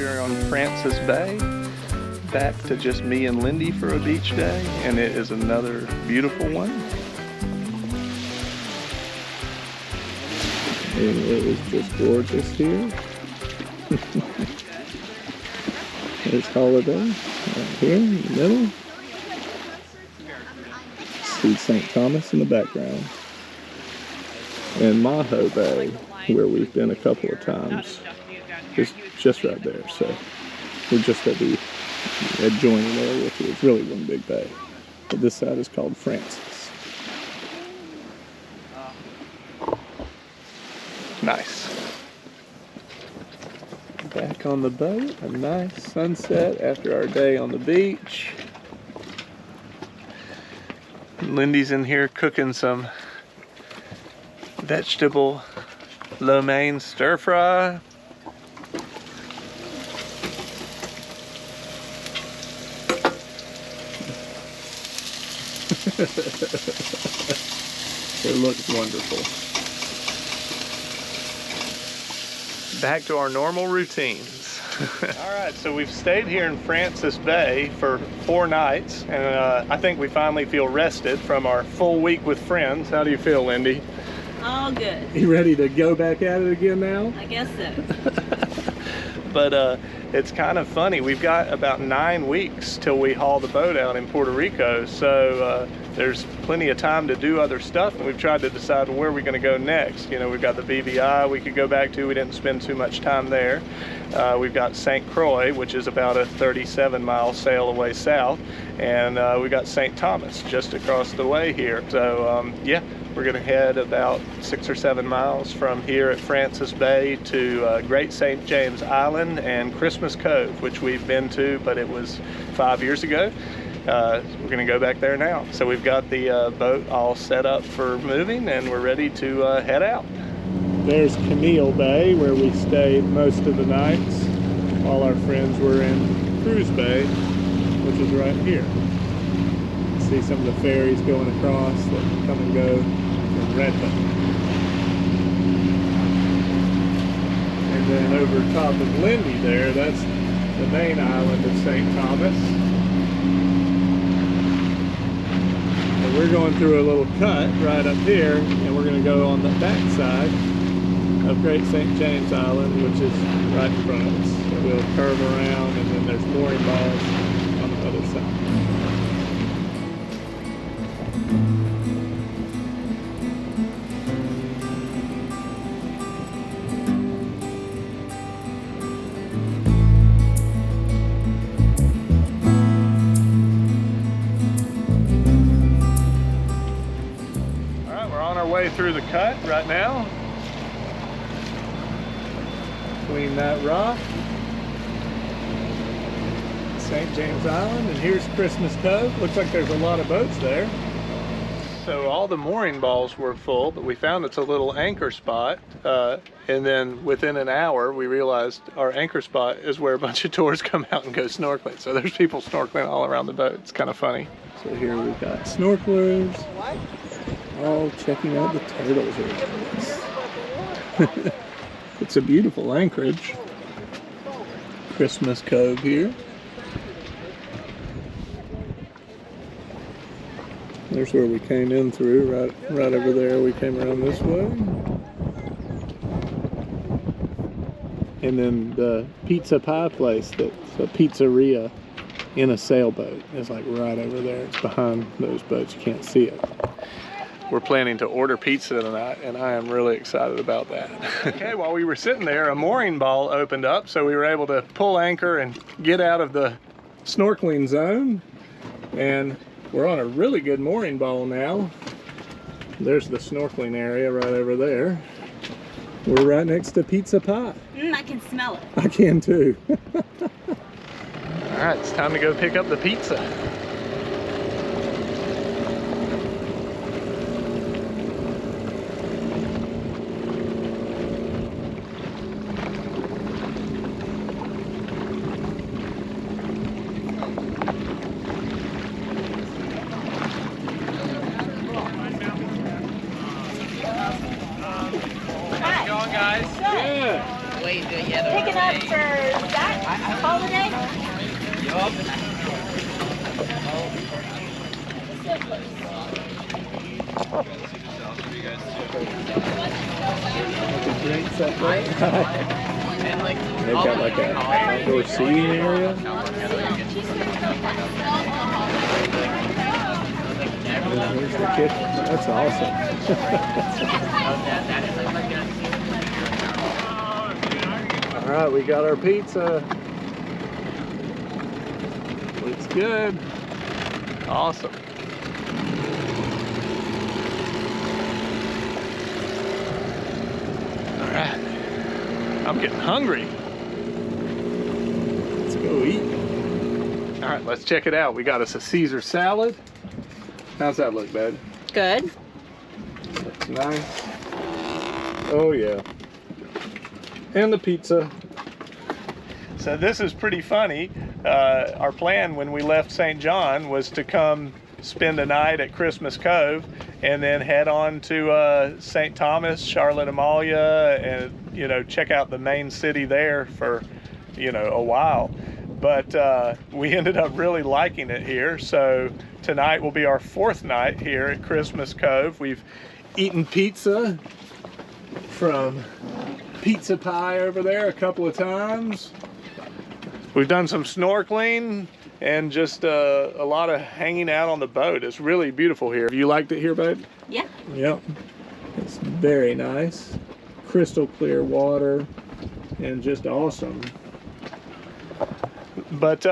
here on Francis Bay, back to just me and Lindy for a beach day, and it is another beautiful one. And it is just gorgeous here. There's Holiday right here in the middle. See St. Thomas in the background. And Maho Bay, where we've been a couple of times, is just right there. So we're just at the adjoining area, which is really one big bay. But this side is called Francis. Nice. Back on the boat, a nice sunset after our day on the beach. Lindy's in here cooking some vegetable lo mein stir fry. It looks wonderful. Back to our normal routines. All right, so we've stayed here in Francis Bay for 4 nights, and I think we finally feel rested from our full week with friends. How do you feel, Lindy? All good. You ready to go back at it again now? I guess so. But it's kind of funny. We've got about 9 weeks till we haul the boat out in Puerto Rico, so there's plenty of time to do other stuff, and we've tried to decide where we're going to go next. You know, we've got the BVI we could go back to. We didn't spend too much time there. We've got St. Croix, which is about a 37-mile sail away south, and we got St. Thomas just across the way here. So yeah, we're going to head about 6 or 7 miles from here at Francis Bay to Great St. James Island and Christmas Cove, which we've been to, but it was 5 years ago. We're going to go back there now. So we've got the boat all set up for moving, and we're ready to head out. There's Camille Bay, where we stayed most of the nights while our friends were in Cruise Bay, which is right here. See some of the ferries going across that come and go from Redmond. And then over top of Lindy there, that's the main island of St. Thomas. And we're going through a little cut right up here, and we're going to go on the back side of Great St. James Island, which is right in front of us. So we'll curve around, and then there's mooring balls on the other side. Through the cut right now, between that rock, St. James Island, and here's Christmas Cove. Looks like there's a lot of boats there. So all the mooring balls were full, but we found it's a little anchor spot, and then within an hour we realized our anchor spot is where a bunch of tours come out and go snorkeling. So there's people snorkeling all around the boat. It's kind of funny. So here we've got snorkelers all checking out the turtles. It's a beautiful anchorage. Christmas Cove here. There's where we came in through, right over there. We came around this way. And then the pizza pie place, that's a pizzeria in a sailboat, is like right over there. It's behind those boats. You can't see it. We're planning to order pizza tonight, and I am really excited about that. Okay, while we were sitting there, a mooring ball opened up, so we were able to pull anchor and get out of the snorkeling zone. And we're on a really good mooring ball now. There's the snorkeling area right over there. We're right next to Pizza Pie. I can smell it. I can too. All right, it's time to go pick up the pizza. Picking up for Zach. Drinks up there. They've got like an outdoor seating area. And here's the kitchen. That's awesome. All right, we got our pizza. Looks good. Awesome. All right, I'm getting hungry. Let's go eat. All right, let's check it out. We got us a Caesar salad. How's that look, bud? Good. Looks nice. Oh yeah. And the pizza. So this is pretty funny. Our plan when we left St. John was to come spend a night at Christmas Cove and then head on to St. Thomas, Charlotte Amalia, and check out the main city there for a while. But we ended up really liking it here. So tonight will be our 4th night here at Christmas Cove. We've eaten pizza from Pizza Pie over there a couple of times. We've done some snorkeling and just a lot of hanging out on the boat. It's really beautiful here. Have you liked it here, babe? Yeah. Yep. It's very nice. Crystal clear water and just awesome. But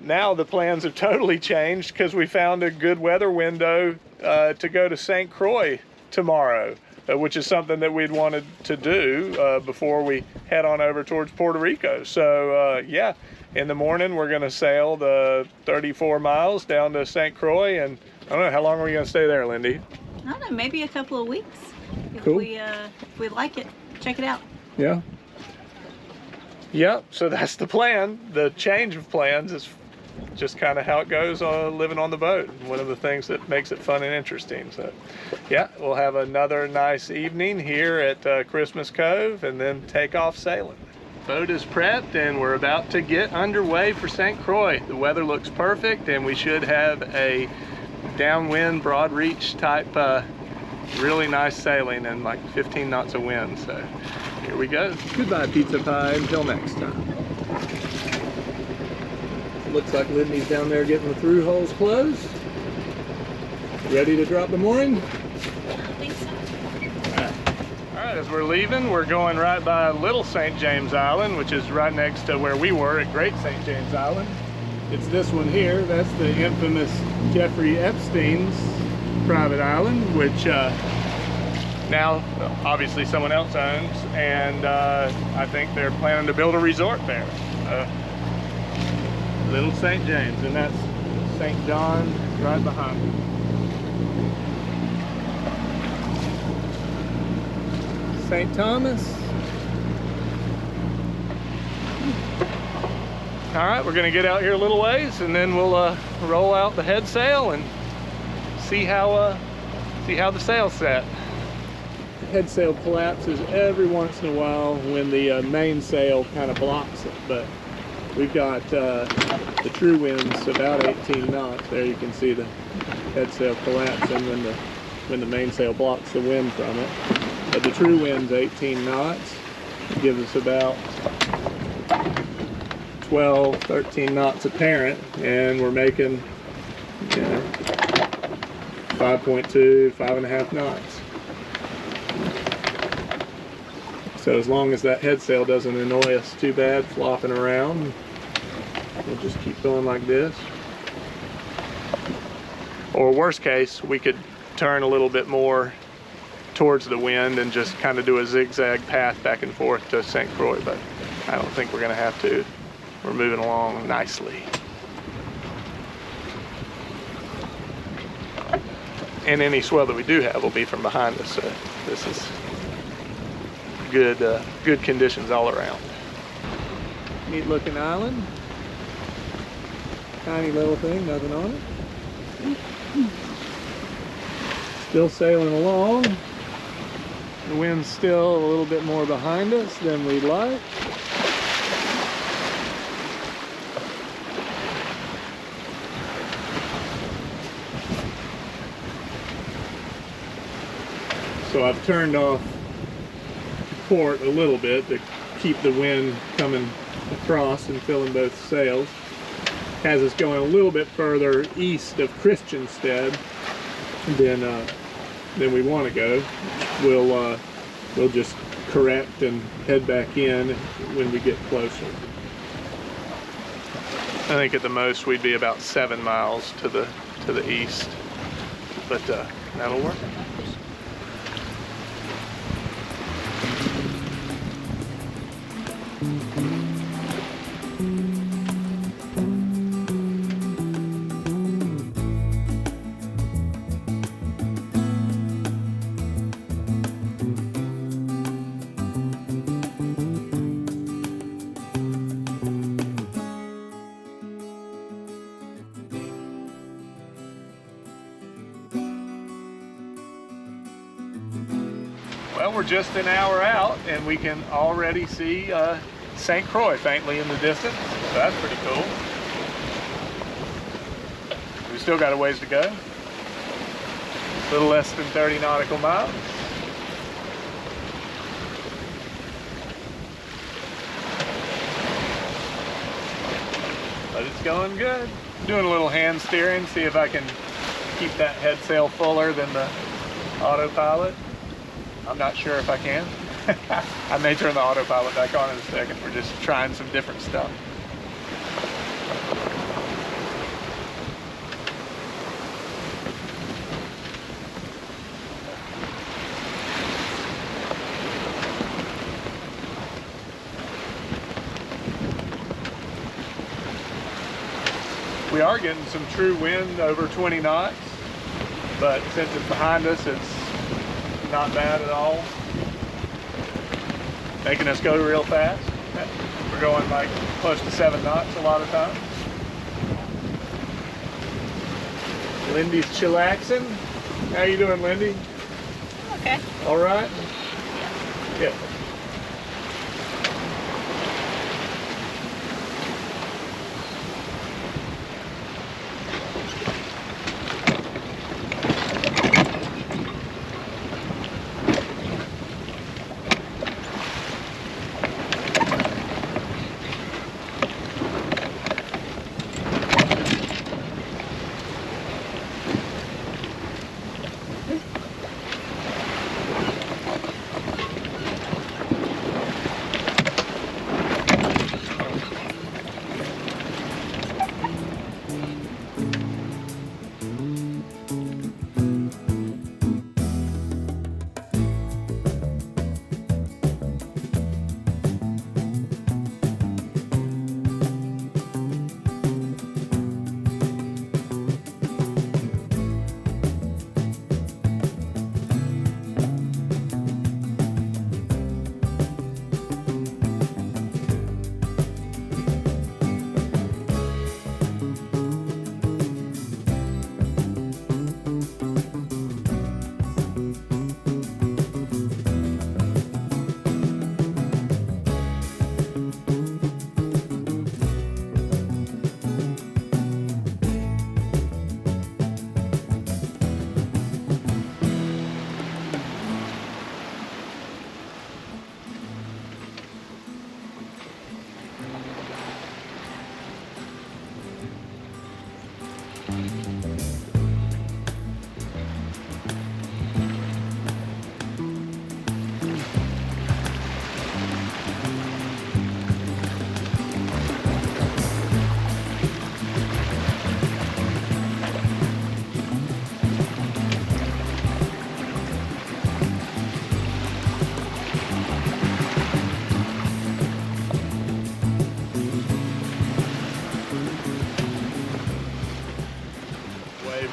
now the plans have totally changed because we found a good weather window to go to St. Croix tomorrow, which is something that we'd wanted to do before we head on over towards Puerto Rico. So yeah, in the morning we're gonna sail the 34 miles down to St. Croix, and I don't know, how long are we gonna stay there, Lindy? I don't know, maybe a couple of weeks. Cool. If we like it, check it out. Yeah. Yep, so that's the plan. The change of plans is just kind of how it goes living on the boat. One of the things that makes it fun and interesting. So yeah, we'll have another nice evening here at Christmas Cove and then take off sailing. Boat is prepped and we're about to get underway for St. Croix. The weather looks perfect and we should have a downwind, broad reach type really nice sailing and like 15 knots of wind. So here we go. Goodbye, Pizza Pie. Until next time. Looks like Lindy's down there getting the through holes closed. Ready to drop the mooring? I think so. All right, as we're leaving, we're going right by Little St. James Island, which is right next to where we were at Great St. James Island. It's this one here. That's the infamous Jeffrey Epstein's private island, which now obviously someone else owns, and I think they're planning to build a resort there. Little St. James, and that's St. John right behind me. St. Thomas. All right, we're gonna get out here a little ways and then we'll roll out the head sail and see how the sail's set. The head sail collapses every once in a while when the main sail kind of blocks it, but we've got the true wind's about 18 knots. There you can see the head sail collapsing when the mainsail blocks the wind from it. But the true wind's 18 knots. It gives us about 12, 13 knots apparent, and we're making 5.2, 5.5 knots. So as long as that head sail doesn't annoy us too bad flopping around, we'll just keep going like this. Or worst case, we could turn a little bit more towards the wind and just kind of do a zigzag path back and forth to St. Croix, but I don't think we're gonna have to. We're moving along nicely. And any swell that we do have will be from behind us, so this is good conditions all around. Neat looking island. Tiny little thing, nothing on it. Still sailing along. The wind's still a little bit more behind us than we'd like. So I've turned off port a little bit to keep the wind coming across and filling both sails. Has us going a little bit further east of Christiansted than we want to go. We'll just correct and head back in when we get closer. I think at the most we'd be about 7 miles to the east, but that'll work. Well, we're just an hour out and we can already see St. Croix faintly in the distance, so that's pretty cool. We've still got a ways to go. A little less than 30 nautical miles. But it's going good. I'm doing a little hand steering, see if I can keep that head sail fuller than the autopilot. I'm not sure if I can. I may turn the autopilot back on in a second. We're just trying some different stuff. We are getting some true wind over 20 knots, but since it's behind us, it's not bad at all. Making us go real fast. We're going like close to 7 knots a lot of times. Lindy's chillaxing. How you doing, Lindy? Okay. All right? Yeah.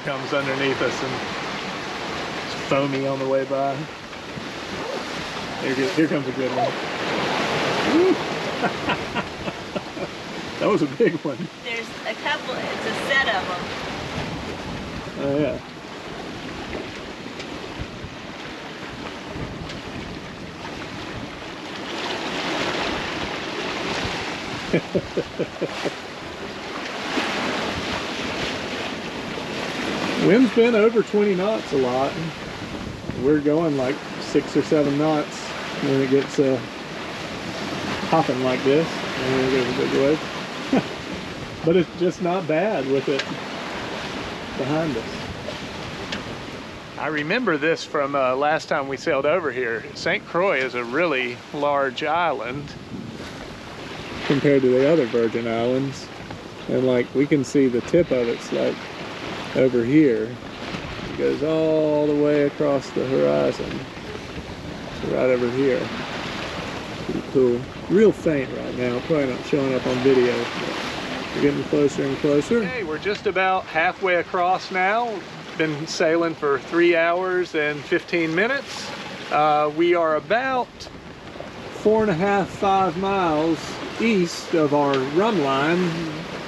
Comes underneath us and it's foamy on the way by. Here comes a good one. That was a big one. There's a couple, it's a set of them. Oh yeah. Wind's been over 20 knots a lot. We're going like 6 or 7 knots when it gets hopping like this. And then there's a big wave. But it's just not bad with it behind us. I remember this from last time we sailed over here. St. Croix is a really large island compared to the other Virgin Islands. And like we can see the tip of it's like over here. It goes all the way across the horizon. So right over here. Pretty cool. Real faint right now, probably not showing up on video. We're getting closer and closer. Okay, we're just about halfway across now. Been sailing for 3 hours and 15 minutes. We are about 4.5, 5 miles east of our run line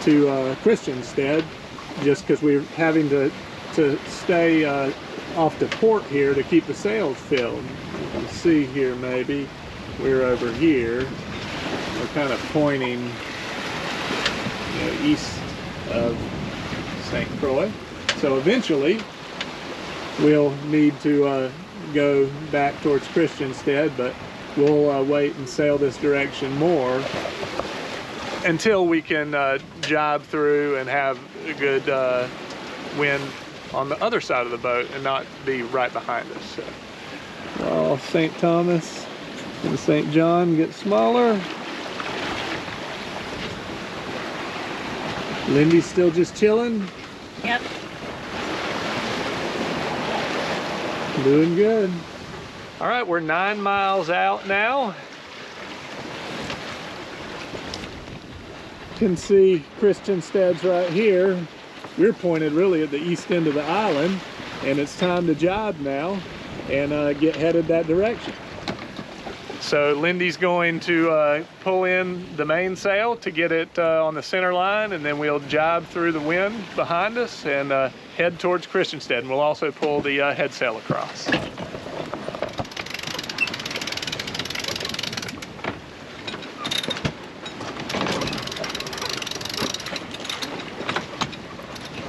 to Christiansted, just because we're having to stay off the port here to keep the sails filled. You can see here maybe we're over here. We're kind of pointing east of St. Croix. So eventually we'll need to go back towards Christiansted, but we'll wait and sail this direction more until we can jibe through and have a good wind on the other side of the boat and not be right behind us. So. While St. Thomas and St. John get smaller, Lindy's still just chilling. Yep. Doing good. All right, we're 9 miles out now. You can see Christiansted's right here. We're pointed really at the east end of the island, and it's time to jibe now and get headed that direction. So Lindy's going to pull in the mainsail to get it on the center line, and then we'll jibe through the wind behind us and head towards Christiansted. And we'll also pull the head sail across. There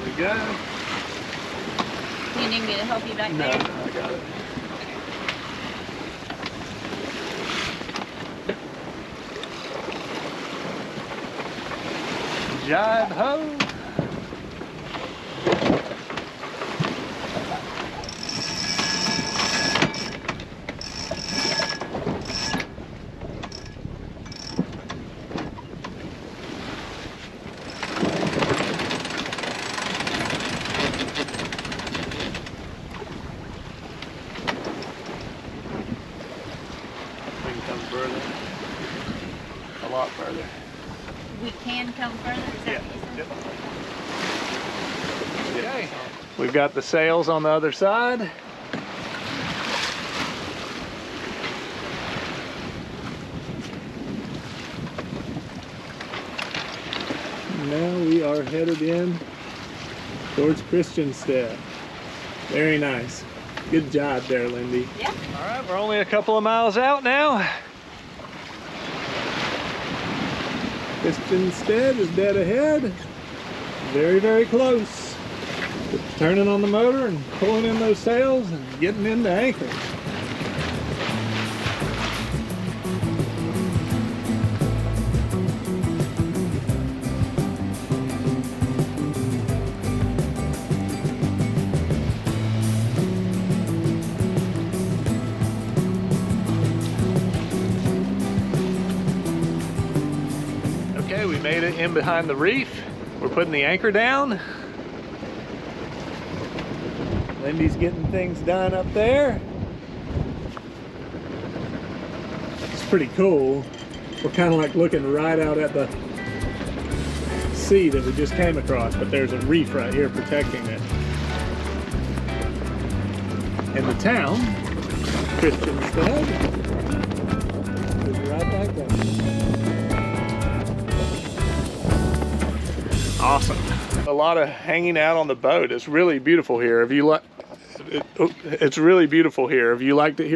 we go. You need me to help you back there? No, I got it. Jibe ho! We can come further. A lot further. We can come further? Is that what you said? Okay. We've got the sails on the other side. Now we are headed in towards Christiansted. Very nice. Good job there, Lindy. Yeah. All right, we're only a couple of miles out now. Christiansted is dead ahead. Very, very close. Turning on the motor and pulling in those sails and getting into anchor. Okay, we made it in behind the reef. We're putting the anchor down. Lindy's getting things done up there. It's pretty cool. We're kind of like looking right out at the sea that we just came across, but there's a reef right here protecting it. And the town, Christiansted, is right back there. Awesome. A lot of hanging out on the boat. It's really beautiful here. If you like, it's really beautiful here. If you liked it here